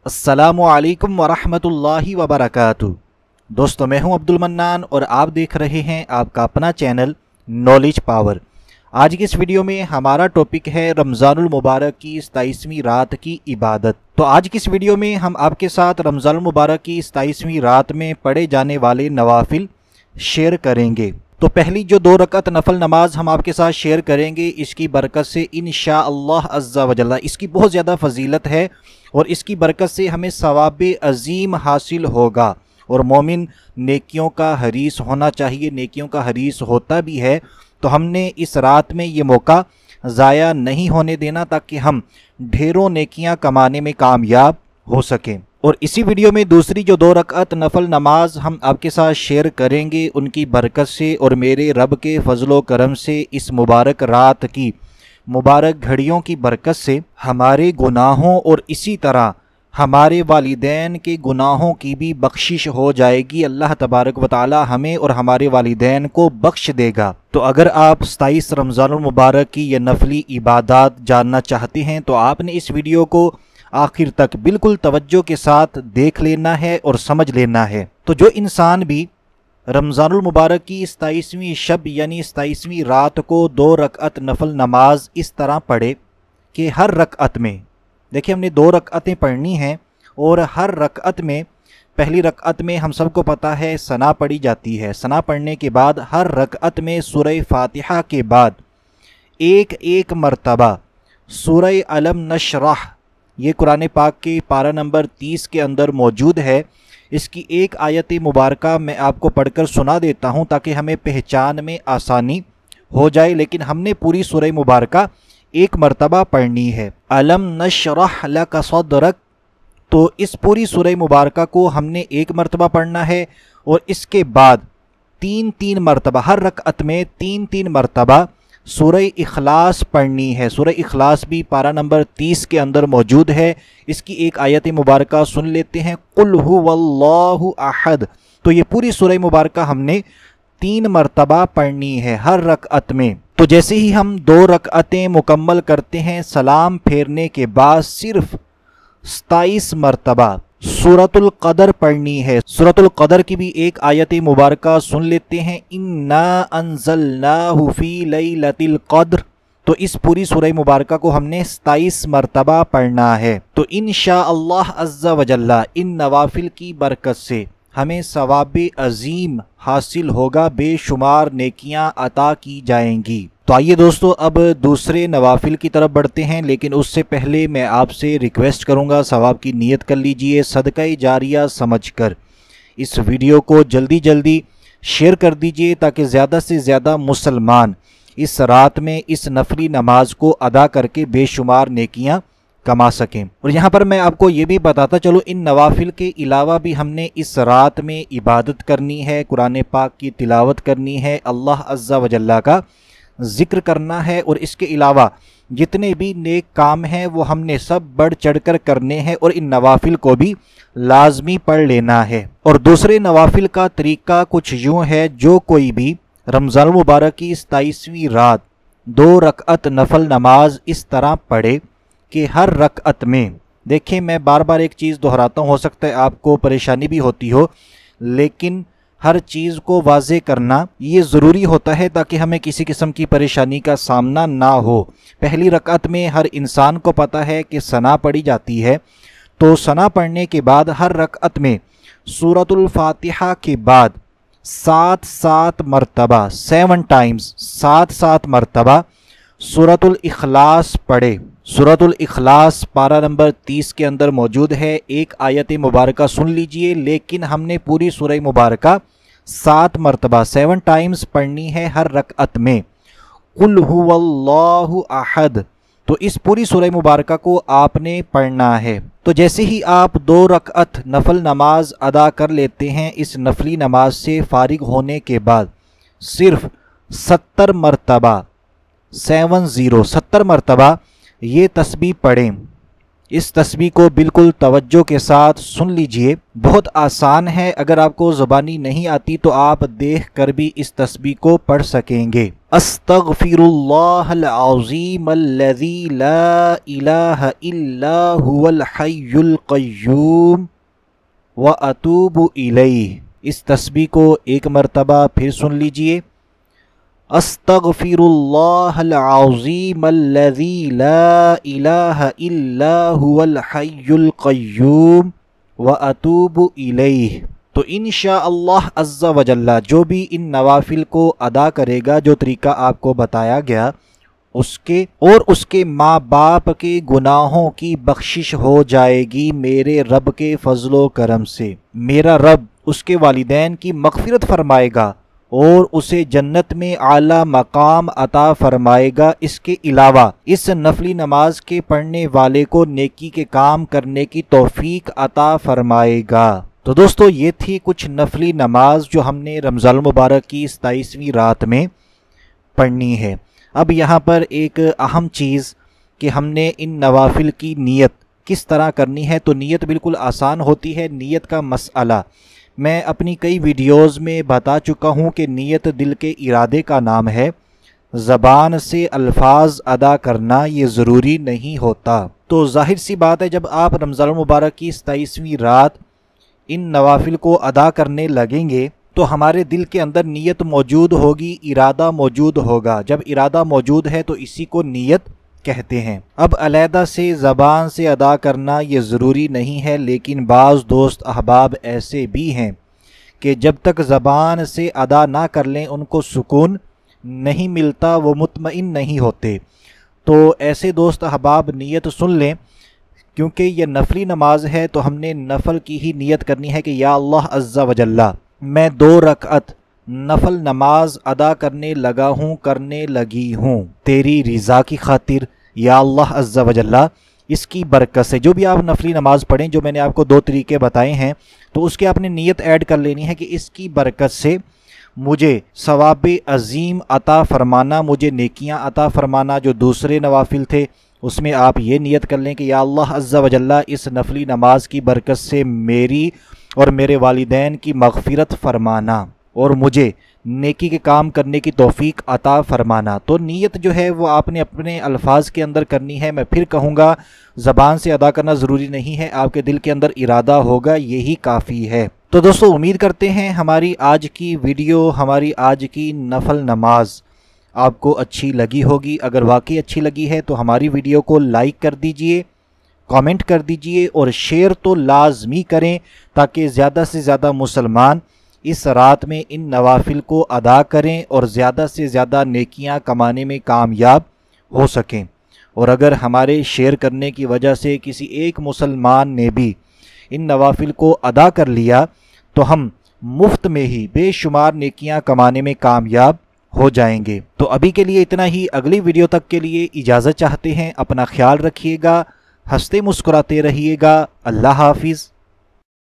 अस्सलामु अलैकुम वरहमतुल्लाहि वबरकातुहू। दोस्तों, मैं हूं अब्दुल मन्नान और आप देख रहे हैं आपका अपना चैनल नॉलेज पावर। आज की इस वीडियो में हमारा टॉपिक है रमज़ान उल मुबारक की 27वीं रात की इबादत। तो आज की इस वीडियो में हम आपके साथ रमज़ान उल मुबारक की 27वीं रात में पढ़े जाने वाले नवाफिल शेयर करेंगे। तो पहली जो 2 रकअत नफल नमाज हम आपके साथ शेयर करेंगे, इसकी बरकत से इंशाअल्लाह अज़्ज़ा वजल्ला इसकी बहुत ज़्यादा फजीलत है और इसकी बरकत से हमें सवाब अज़ीम हासिल होगा। और मोमिन नेकियों का हरीस होना चाहिए, नेकियों का हरीस होता भी है। तो हमने इस रात में ये मौका ज़ाया नहीं होने देना ताकि हम ढेरों नेकियां कमाने में कामयाब हो सकें। और इसी वीडियो में दूसरी जो 2 रकअत नफल नमाज हम आपके साथ शेयर करेंगे, उनकी बरकत से और मेरे रब के फजलो करम से इस मुबारक रात की मुबारक घड़ियों की बरकत से हमारे गुनाहों और इसी तरह हमारे वालिदैन के गुनाहों की भी बख्शिश हो जाएगी। अल्लाह तबारक व तआला हमें और हमारे वालिदैन को बख्श देगा। तो अगर आप 27 रमज़ान उल मुबारक की ये नफली इबादत जानना चाहते हैं तो आपने इस वीडियो को आखिर तक बिल्कुल तवज्जो के साथ देख लेना है और समझ लेना है। तो जो इंसान भी रमज़ान उल मुबारक की 27वीं शब यानी 27वीं रात को 2 रकअत नफल नमाज इस तरह पढ़े कि हर रकअत में, देखिए हमने 2 रकअतें पढ़नी हैं और हर रकअत में, पहली रकअत में हम सबको पता है सना पढ़ी जाती है। सना पढ़ने के बाद हर रकअत में सूरह फातिहा के बाद एक मरतबा सूरह अलम नशरह, ये कुरान पाक के पारा नंबर 30 के अंदर मौजूद है। इसकी एक आयत मुबारका मैं आपको पढ़कर सुना देता हूँ ताकि हमें पहचान में आसानी हो जाए। लेकिन हमने पूरी सूरह मुबारका एक मरतबा पढ़नी है। अलम नशरह लका सदरक, तो इस पूरी सूरह मुबारका को हमने एक मरतबा पढ़ना है और इसके बाद 3 मरतबा, हर रकअत में 3 मरतबा सूरह इखलास पढ़नी है। सूरह इखलास भी पारा नंबर 30 के अंदर मौजूद है। इसकी एक आयत मुबारका सुन लेते हैं, कुल हुवल्लाहु अहद। तो ये पूरी सूरह मुबारका हमने 3 मरतबा पढ़नी है हर रकअत में। तो जैसे ही हम 2 रकअतें मुकम्मल करते हैं, सलाम फेरने के बाद सिर्फ 27 मरतबा सूरतुल क़दर पढ़नी है। सूरतुल क़दर की भी एक आयत मुबारका सुन लेते हैं, इन्ना अंज़लनाहु फ़ी लैलातिल क़द्र। तो इस पूरी सूरह मुबारका को हमने 27 मरतबा पढ़ना है। तो इंशाअल्लाह अज़्ज़ा वजल्ला इन नवाफिल की बरकत से हमें सवाब अज़ीम हासिल होगा, बेशुमार नेकियां अता की जाएंगी। तो आइए दोस्तों, अब दूसरे नवाफिल की तरफ बढ़ते हैं। लेकिन उससे पहले मैं आपसे रिक्वेस्ट करूंगा, सवाब की नीयत कर लीजिए सदका जारिया समझकर। इस वीडियो को जल्दी शेयर कर दीजिए ताकि ज़्यादा से ज़्यादा मुसलमान इस रात में इस नफली नमाज को अदा करके बेशुमार नेकियां कमा सकें। और यहाँ पर मैं आपको ये भी बताता चलो, इन नवाफिल के अलावा भी हमने इस रात में इबादत करनी है, कुरान पाक की तिलावत करनी है, अल्लाह अज़्ज़ा वजल्ला का ज़िक्र करना है। और इसके अलावा जितने भी नेक काम हैं वो हमने सब बढ़ चढ़कर करने हैं और इन नवाफिल को भी लाजमी पढ़ लेना है। और दूसरे नवाफिल का तरीका कुछ यूँ है, जो कोई भी रमज़ान मुबारक की 27वीं रात 2 रकअत नफल नमाज इस तरह पढ़े कि हर रकअत में, देखिए मैं बार बार एक चीज़ दोहराता हूँ, हो सकता है आपको परेशानी भी होती हो, लेकिन हर चीज़ को वाज़े करना ये ज़रूरी होता है ताकि हमें किसी किस्म की परेशानी का सामना ना हो। पहली रकअत में हर इंसान को पता है कि सना पढ़ी जाती है। तो सना पढ़ने के बाद हर रकअत में सूरतुल फातिहा के बाद 7 मरतबा 7 टाइम्स 7 मरतबा सूरतुल इखलास पढ़े। सूरतुल इखलास पारा नंबर 30 के अंदर मौजूद है। एक आयत मुबारका सुन लीजिए, लेकिन हमने पूरी सूरह मुबारका 7 मरतबा 7 टाइम्स पढ़नी है हर रकअत में। कुल हुवल्लाहु अहद, तो इस पूरी सूरह मुबारका को आपने पढ़ना है। तो जैसे ही आप 2 रकअत नफल नमाज अदा कर लेते हैं, इस नफली नमाज से फारिग होने के बाद सिर्फ 70 मरतबा 70 मरतबा ये तस्बीह पढ़ें। इस तस्बीह को बिल्कुल तवज्जो के साथ सुन लीजिए, बहुत आसान है। अगर आपको ज़ुबानी नहीं आती तो आप देख कर भी इस तस्बीह को पढ़ सकेंगे। अस्तगफिरुल्लाहल अज़ीमल्लज़ी ला इलाहा इल्ला हुवल हय्युल क़य्यूम व अतूबु इलैह। इस तस्बीह को एक मरतबा फिर सुन लीजिए। अस्तगफिरुल्लाहल अज़ीमल्लज़ी ला इलाहा इल्ला हुवल हय्युल क़य्यूम व अतूबु इलैह। तो इंशाअल्लाह अज़्ज़ा व जल्ला जो भी इन नवाफिल को अदा करेगा, जो तरीका आपको बताया गया, उसके और उसके माँ बाप के गुनाहों की बख्शिश हो जाएगी मेरे रब के फजलो करम से। मेरा रब उसके वालिदैन की मग़फ़िरत फरमाएगा और उसे जन्नत में आला मकाम अता फरमाएगा। इसके अलावा इस नफली नमाज के पढ़ने वाले को नेकी के काम करने की तौफीक अता फरमाएगा। तो दोस्तों, ये थी कुछ नफली नमाज जो हमने रमज़ान मुबारक की 27वीं रात में पढ़नी है। अब यहाँ पर एक अहम चीज़ कि हमने इन नवाफिल की नीयत किस तरह करनी है। तो नीयत बिल्कुल आसान होती है। नीयत का मसला मैं अपनी कई वीडियोस में बता चुका हूँ कि नीयत दिल के इरादे का नाम है। ज़बान से अल्फाज अदा करना ये ज़रूरी नहीं होता। तो जाहिर सी बात है, जब आप रमज़ान मुबारक की 27वीं रात इन नवाफिल को अदा करने लगेंगे तो हमारे दिल के अंदर नीयत मौजूद होगी, इरादा मौजूद होगा। जब इरादा मौजूद है तो इसी को नीयत कहते हैं। अब अलहदा से ज़बान से अदा करना ये ज़रूरी नहीं है, लेकिन बाज़ दोस्त अहबाब ऐसे भी हैं कि जब तक ज़बान से अदा ना कर लें उनको सुकून नहीं मिलता, वो मुतमईन नहीं होते। तो ऐसे दोस्त अहबाब नीयत सुन लें, क्योंकि ये नफली नमाज है तो हमने नफल की ही नीयत करनी है कि या अल्लाह अज़्ज़ा व जल्ला, मैं 2 रकअत नफल नमाज अदा करने लगा हूँ, करने लगी हूँ तेरी रज़ा की खातिर। या अल्लाह अज़्ज़ा व जल्ला, इसकी बरकत से जो भी आप नफली नमाज पढ़ें, जो मैंने आपको 2 तरीके बताए हैं, तो उसके आपने नीयत ऐड कर लेनी है कि इसकी बरकत से मुझे सवाब अज़ीम अता फरमाना, मुझे नेकियां अता फरमाना। जो दूसरे नवाफिल थे उसमें आप ये नीयत कर लें कि या अल्लाह अज़्ज़ा व जल्ला, इस नफली नमाज की बरकत से मेरी और मेरे वालिदैन की मग़फ़िरत फरमाना और मुझे नेकी के काम करने की तौफीक अता फरमाना। तो नीयत जो है वो आपने अपने अल्फाज के अंदर करनी है। मैं फिर कहूँगा, ज़बान से अदा करना ज़रूरी नहीं है, आपके दिल के अंदर इरादा होगा, यही काफ़ी है। तो दोस्तों, उम्मीद करते हैं हमारी आज की वीडियो, हमारी आज की नफल नमाज आपको अच्छी लगी होगी। अगर वाकई अच्छी लगी है तो हमारी वीडियो को लाइक कर दीजिए, कमेंट कर दीजिए और शेयर तो लाजमी करें, ताकि ज़्यादा से ज़्यादा मुसलमान इस रात में इन नवाफिल को अदा करें और ज़्यादा से ज़्यादा नेकियां कमाने में कामयाब हो सकें। और अगर हमारे शेयर करने की वजह से किसी एक मुसलमान ने भी इन नवाफिल को अदा कर लिया तो हम मुफ्त में ही बेशुमार नेकियां कमाने में कामयाब हो जाएंगे। तो अभी के लिए इतना ही। अगली वीडियो तक के लिए इजाज़त चाहते हैं। अपना ख्याल रखिएगा, हंसते मुस्कुराते रहिएगा। अल्लाह हाफिज़।